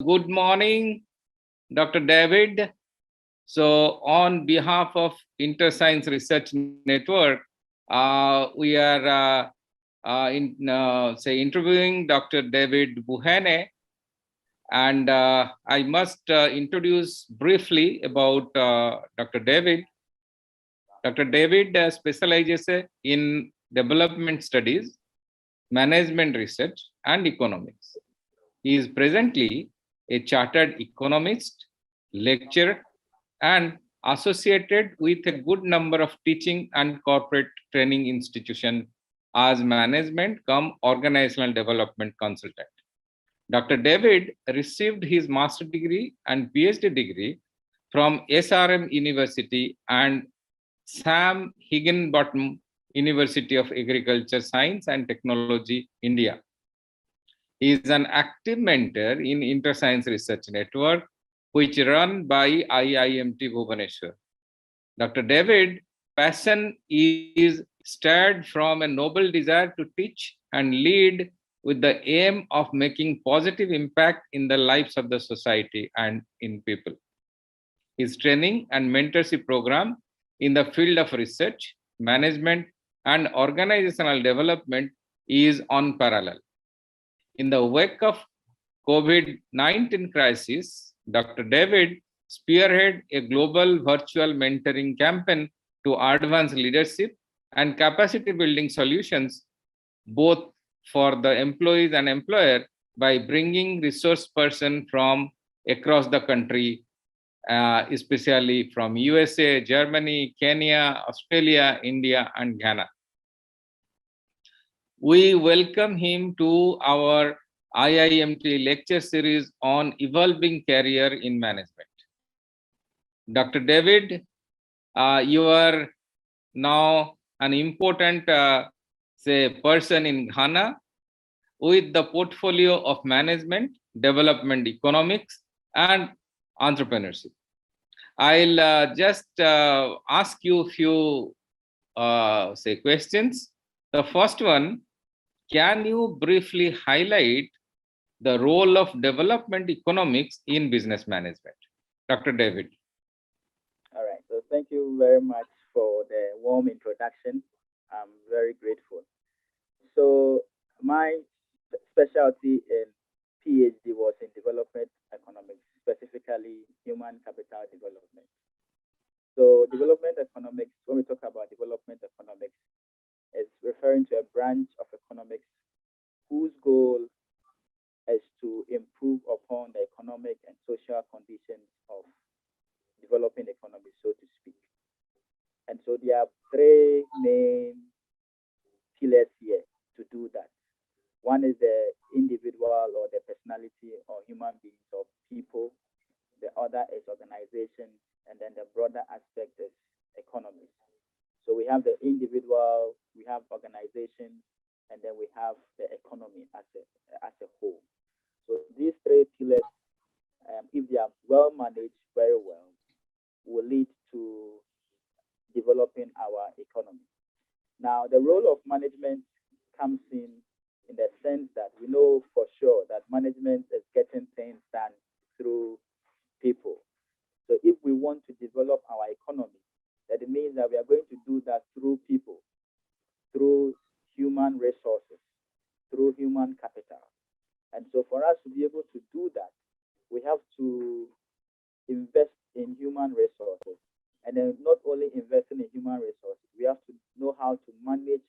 Good morning, Dr. David. So, on behalf of InterScience Research Network, we are interviewing Dr. David Boohene, and I must introduce briefly about Dr. David. Dr. David specializes in development studies, management research, and economics. He is presently a chartered economist, lecturer, and associated with a good number of teaching and corporate training institutions as management cum organizational development consultant. Dr. David received his master's degree and PhD degree from SRM University and Sam Higginbottom University of Agriculture, Science and Technology, India. He is an active mentor in InterScience Research Network, which run by IIMT Bhubaneswar. Dr. David passion is stirred from a noble desire to teach and lead with the aim of making positive impact in the lives of the society and in people. His training and mentorship program in the field of research, management, and organizational development is unparalleled. In the wake of COVID-19 crisis, Dr. David spearheaded a global virtual mentoring campaign to advance leadership and capacity building solutions, both for the employees and employer, by bringing resource person from across the country, especially from USA, Germany, Kenya, Australia, India, and Ghana. We welcome him to our IIMT lecture series on evolving career in management. Dr. David, you are now an important person in Ghana with the portfolio of management, development economics, and entrepreneurship. I'll just ask you a few questions. The first one, can you briefly highlight the role of development economics in business management? Dr. David. All right, so thank you very much for the warm introduction. I'm very grateful. So my specialty in PhD was in development economics, specifically human capital development. So development economics, when we talk about development economics, it's referring to a branch of economics whose goal is to improve upon the economic and social conditions of developing economies, so to speak. And so there are three main pillars here to do that. One is the individual or the personality or human beings or people. The other is organization, and then the broader aspect is economy. So we have the individual, we have organization, and then we have the economy as a whole. So these three pillars, if they are well managed very well, will lead to developing our economy. Now, the role of management comes in the sense that we know for sure that management is getting things done through people. So if we want to develop our economy, that it means that we are going to do that through people, through human resources, through human capital. And so for us to be able to do that, we have to invest in human resources. And then not only investing in human resources, we have to know how to manage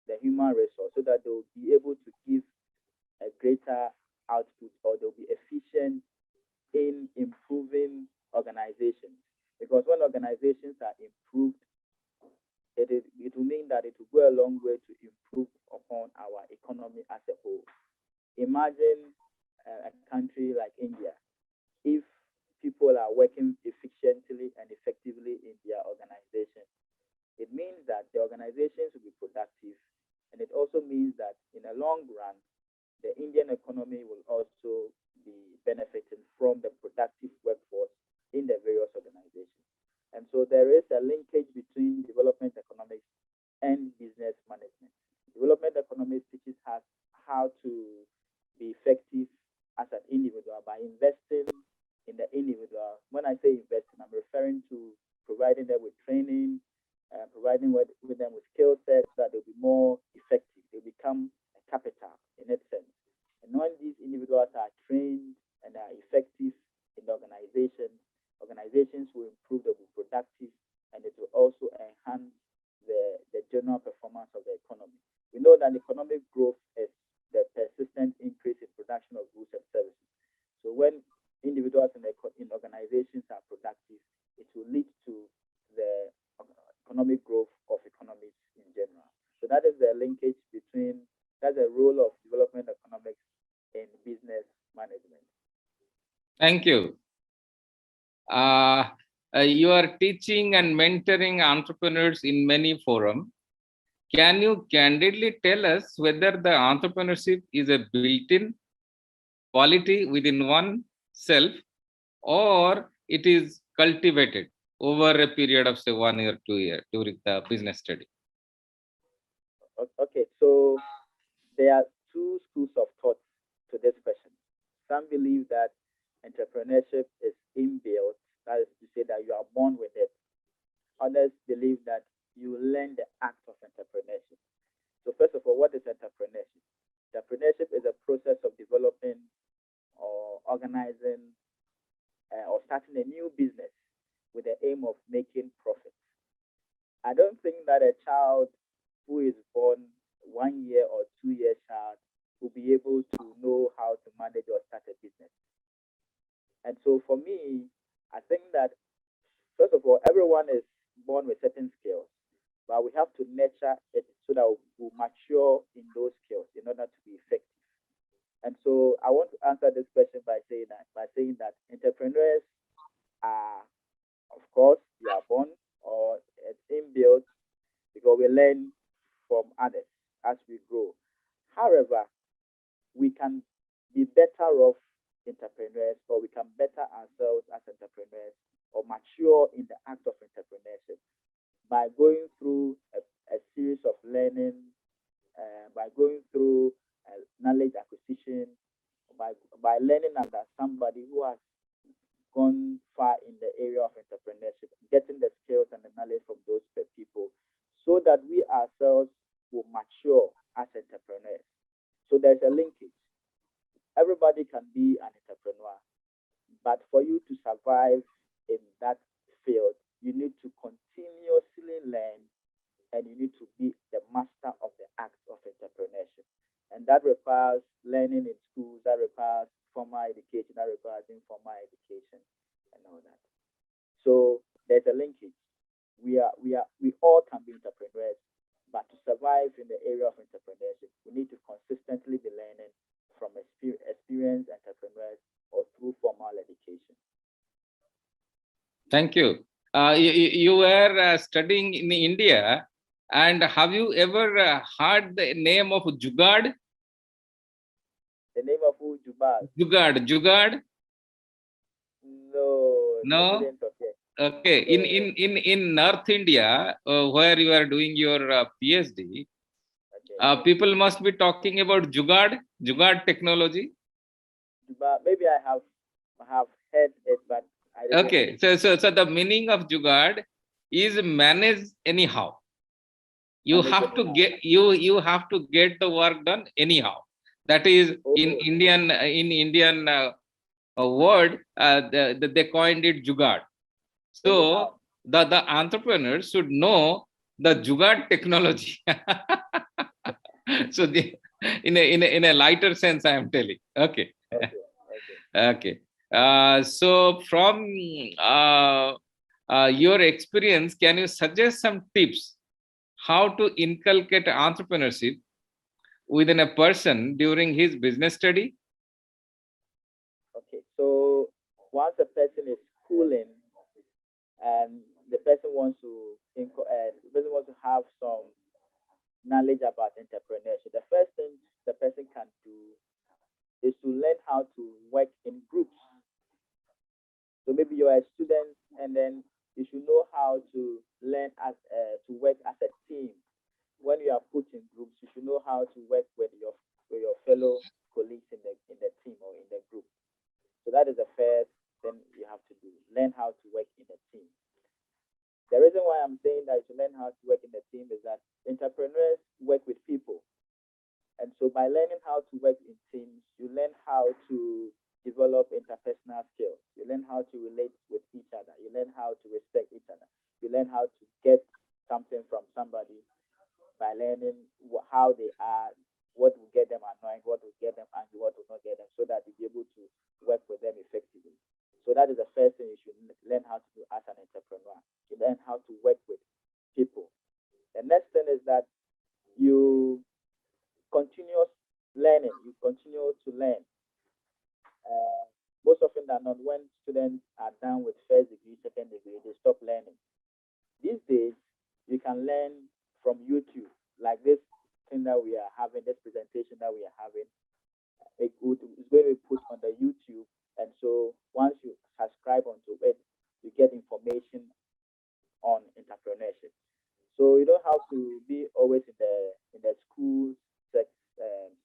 the human resource so that they will be able to give a greater output, or they'll be efficient in improving organizations. Because when organizations are improved, it will mean that it will go a long way to improve upon our economy as a whole. Imagine a country like India. If people are working efficiently and effectively in their organization, it means that the organizations will be productive, and it also means that in the long run, the Indian economy will also be benefiting from the productive workforce in the various organizations. And so there is a linkage between development economics and business management. Development economics teaches us how to be effective as an individual by investing in the individual. When I say investing, I'm referring to providing them with training, providing with them with skill sets that they'll be more effective. They become a capital in that sense. And when these individuals are trained and are effective in the organization, organizations will improve, they'll be productive, and it will also enhance the general performance of the economy. We know that economic growth is the persistent increase in production of goods and services. So when individuals in organizations are productive, it will lead to the economic growth of economies in general. So that is the linkage between, that's the role of development economics in business management. Thank you. You are teaching and mentoring entrepreneurs in many forums. Can you candidly tell us whether the entrepreneurship is a built-in quality within oneself, or it is cultivated over a period of say 1 year, 2 years during the business study? Okay, so there are two schools of thought to this question. Some believe that entrepreneurship is inbuilt, that is to say that you are born with it. Others believe that you learn the act of entrepreneurship. So first of all, what is entrepreneurship? Entrepreneurship is a process of developing or organizing or starting a new business with the aim of making profit. I don't think that a child who is born 1 year or 2 year child will be able to know how to manage or start a business. And so for me, I think that first of all, everyone is born with certain skills, but we have to nurture it so that we mature in those skills in order to be effective. And so I want to answer this question by saying that entrepreneurs are, of course, we are born or it's inbuilt because we learn from others as we grow. However, we can be better off entrepreneurs, or we can better ourselves as entrepreneurs or mature in the act of entrepreneurship by going through a series of learning, by going through knowledge acquisition, by learning under somebody who has gone far in the area of entrepreneurship, getting the skills and the knowledge from those people, so that we ourselves will mature as entrepreneurs. So there's a linkage. Everybody can be an entrepreneur, but for you to survive in that field, you need to continuously learn and you need to be the master of the act of entrepreneurship. And that requires learning in schools, that requires formal education, that requires informal education, and all that. So there's a linkage. We all can be entrepreneurs, but to survive in the area of entrepreneurship, we need to consistently be learning from experienced entrepreneurs or through formal education. Thank you. You were studying in India, and have you ever heard the name of Jugaad? The name of who? Jugaad. No. No. Okay. In North India, where you are doing your PhD, okay. People must be talking about Jugaad technology. Maybe I have heard it, but I didn't. Okay. So the meaning of Jugaad is manage anyhow. You have to get the work done anyhow. That is in Indian word. They coined it Jugaad. So the entrepreneur should know the Jugaad technology. So in a lighter sense, I am telling. Okay. Okay. So from your experience, can you suggest some tips how to inculcate entrepreneurship within a person during his business study? Okay, so once a person is schooling and the person wants to have some knowledge about entrepreneurship, the first thing the person can do is to learn how to work in groups. So maybe you are a student, and then you should know how to learn to work as a team. When you are put in groups, you should know how to work with your fellow colleagues in the team or in the group. that is the first thing you have to do. Learn how to work in a team. The reason why I'm saying that you learn how to work in a team is that entrepreneurs work with people. And so by learning how to work in teams, you learn how to develop interpersonal skills. You learn how to relate with each other. You learn how to respect each other. You learn how to get something from somebody by learning how they are, what will get them annoyed, what will get them angry, what will not get them, so that you'll be able to work with them effectively. So that is the first thing you should learn how to do as an entrepreneur. You learn how to work with people. The next thing is that you continuous learning. You continue to learn. Most often than not, when students are done with first degree, second degree, they stop learning. These days, you can learn from YouTube, like this thing that we are having, this presentation that we are having. It's going to be put on the YouTube, and so once you subscribe onto it, you get information on entrepreneurship. So you don't have to be always in the school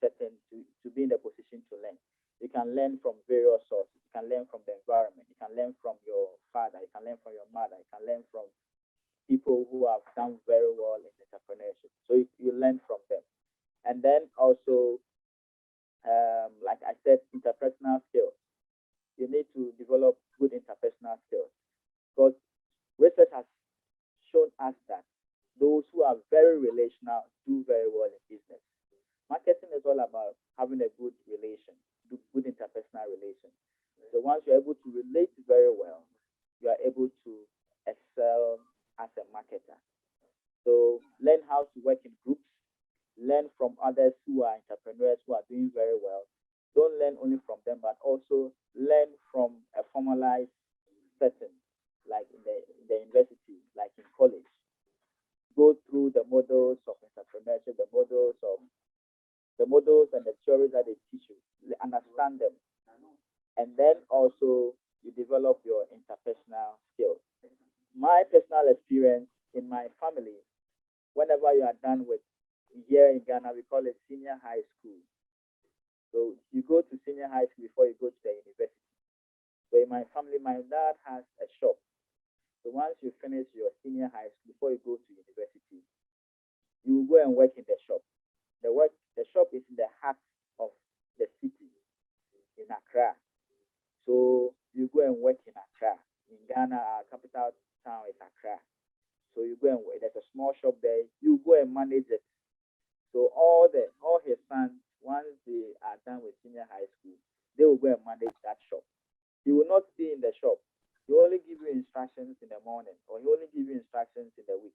setting to be in a position to learn. You can learn from various sources. You can learn from the environment. You can learn from your father. You can learn from your mother. You can learn from people who have done very well in entrepreneurship. So you learn from them. And then also, like I said, interpersonal skills. You need to develop good interpersonal skills because research has shown us that those who are very relational do very well in business. Marketing is all about having a good relation, good interpersonal relation. So once you're able to relate very well, you are able to excel as a marketer. So learn how to work in groups, learn from others who are entrepreneurs who are doing very well. Don't learn only from them, but also learn from a formalized setting, like in the university, like in college. Go through the models of entrepreneurship, the models and the theories that they teach you, understand them, and then also you develop your interpersonal skills. My personal experience in my family, whenever you are done with here in Ghana, we call it senior high school. So you go to senior high school before you go to the university. So in my family, my dad has a shop. So once you finish your senior high school, before you go to university, you go and work in the shop. The shop is in the heart of the city in Accra. So you go and work in Accra. In Ghana, our capital town is Accra. So you go and work. There's a small shop there. You go and manage it. So all his sons, once they are done with senior high school, they will go and manage that shop. He will not stay in the shop. He will only give you instructions in the morning, or he will only give you instructions in the week.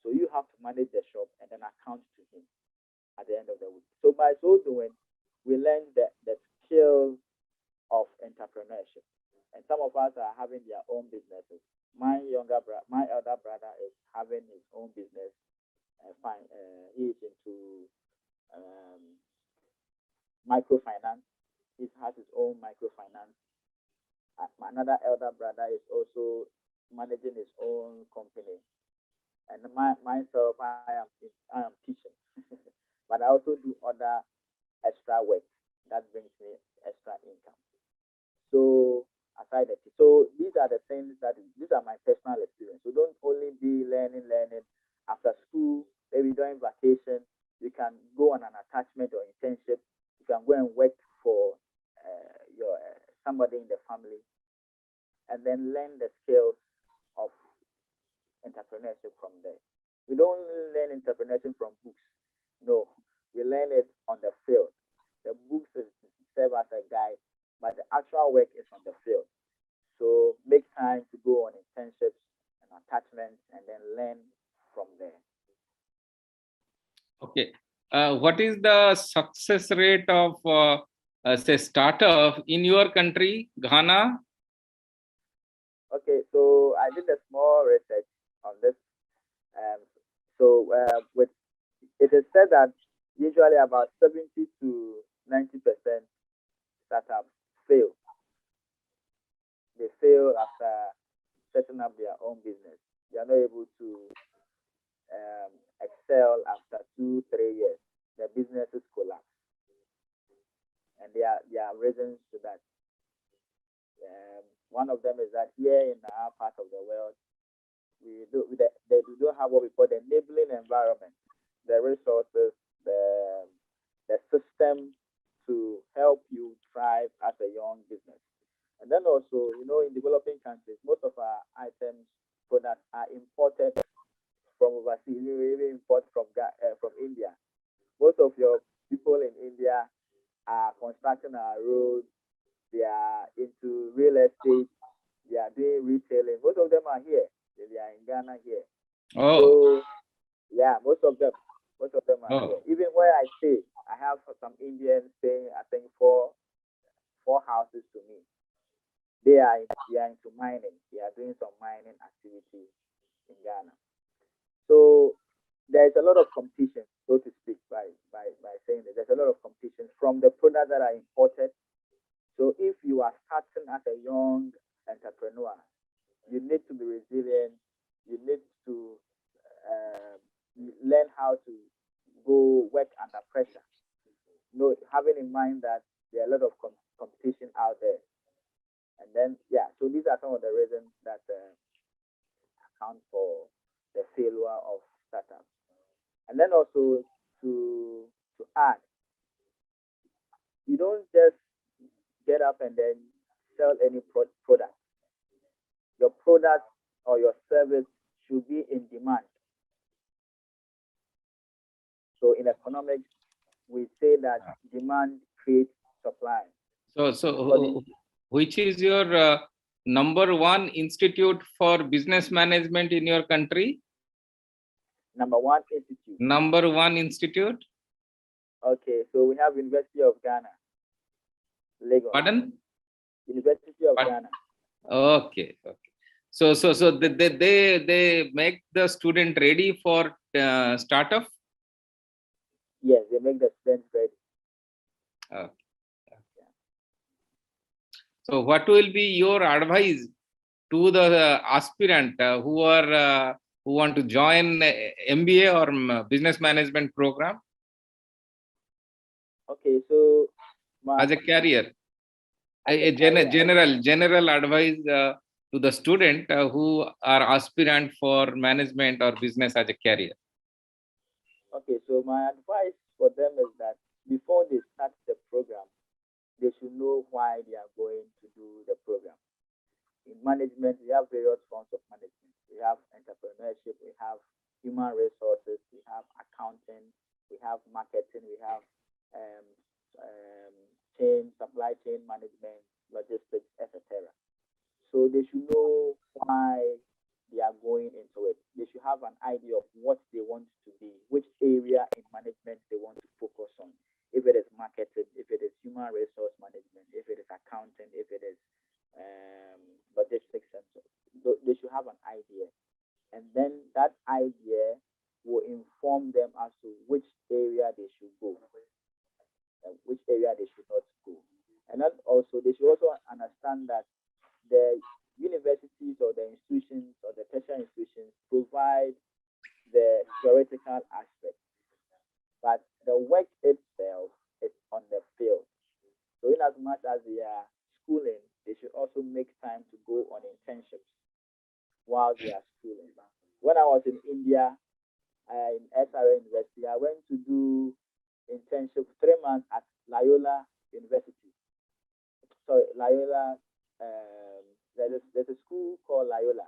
So you have to manage the shop and then account to him at the end of the week. So by so doing, we learn the skills of entrepreneurship. And some of us are having their own businesses. My elder brother is having his own business. Fine, he is into um, microfinance. He has his own microfinance. Another elder brother is also managing his own company. And myself, I am teaching, but I also do other extra work that brings me extra income. So aside that, so these are the things these are my personal experience. So don't only be learning after school, maybe during vacation. You can go on an attachment or internship. You can go and work for your somebody in the family, and then learn the skills of entrepreneurship from there. We don't learn entrepreneurship from books. No, we learn it on the field. The books serve as a guide, but the actual work is on the field. So make time to go on internships and attachments and then learn from there. Okay. What is the success rate of, say, startup in your country, Ghana? Okay, so I did a small research on this. With it is said that usually about 70 to 90% startups fail. They fail after setting up their own business. They are not able to excel after 2, 3 years. Their businesses collapse, and there are reasons to that. One of them is that here in our part of the world, we don't have what we call the enabling environment, the resources, the the system to help you thrive as a young business. And then also, in developing countries, most of our items, products are imported from overseas. We even import from India. Most of your people in India are constructing our roads. They are into real estate. They are doing retailing. Most of them are here. They are in Ghana here. Oh, So yeah, most of them are oh, here. Even where I stay, I have some Indians staying. I think four houses to me. They are into mining. They are doing some mining activity in Ghana. So there is a lot of competition, so to speak, by saying that there's a lot of competition from the products that are imported. So if you are starting as a young entrepreneur, you need to be resilient. You need to uh, learn how to go work under pressure. Having in mind that there are a lot of competition out there. And then, yeah, so these are some of the reasons that account for the failure of startups. And then also to add, you don't just get up and then sell any product. Your product or your service should be in demand. So in economics, we say that demand creates supply. so According which is your number one institute for business management in your country? number one institute. Number one institute? Okay, so we have University of Ghana, Lagos. Pardon? University of What? Ghana. Okay, okay. So they make the student ready for startup. Yes, they make the students ready. Okay. So what will be your advice to the aspirant who want to join MBA or business management program Okay, so as a career? as a A career. general advice to the student who are aspirant for management or business as a career. Okay, so my advice for them is that before they start the program, they should know why they are going to do the program. In management, we have various forms of management. We have entrepreneurship, we have human resources, we have accounting, we have marketing, we have um, um, supply chain management, logistics, etc. So they should know why they are going into it. They should have an idea of what they want to be, which area in management they want to focus on. If it is marketing, if it is human resource management, if it is accounting, if it is um, logistics, and so they should have an idea. And then that idea will inform them as to which area they should go and which area they should not go. And then also, they should also understand that the universities or the institutions or the tertiary institutions provide the theoretical aspect, but the work itself is on the field. So, in as much as they are schooling, they should also make time to go on internships while they are schooling. When I was in India, in SRA University, I went to do internship 3 months at Loyola University. So Loyola, there's a school called Loyola.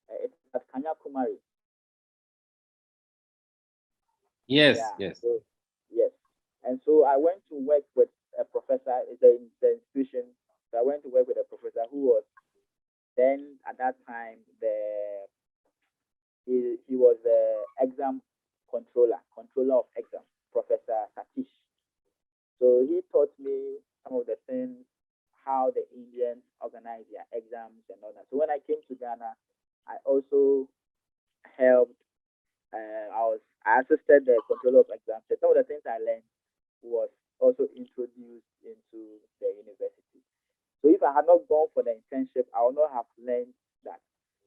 It's at Kanyakumari. Yes, Yeah. yes. So yes, and so I went to work with a professor. It's the institution. So I went to work with a professor who was then at that time he was the exam controller of exam, Professor Satish. So he taught me some of the things, how the Indians organize their exams and all that. So when I came to Ghana, I also helped. I assisted the controller of exams. So some of the things I learned was also introduced into the university. So if I had not gone for the internship, I would not have learned that.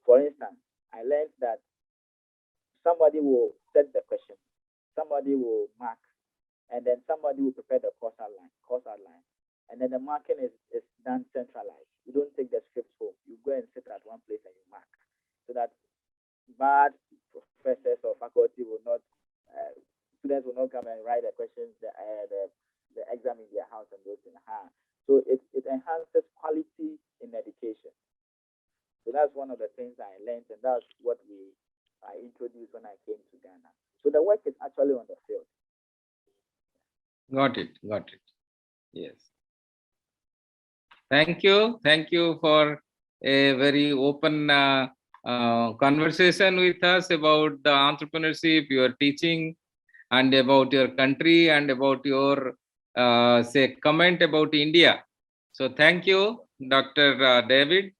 For instance, I learned that somebody will set the question, somebody will mark, and then somebody will prepare the course outline, and then the marking is done centralized. You don't the exam in their house and those things. So it enhances quality in education. So that's one of the things I learned, and that's what I introduced when I came to Ghana. So the work is actually on the field. Got it. Got it. Yes. Thank you. Thank you for a very open conversation with us about the entrepreneurship, your teaching, and about your country, and about your say comment about India. So thank you, Dr. David.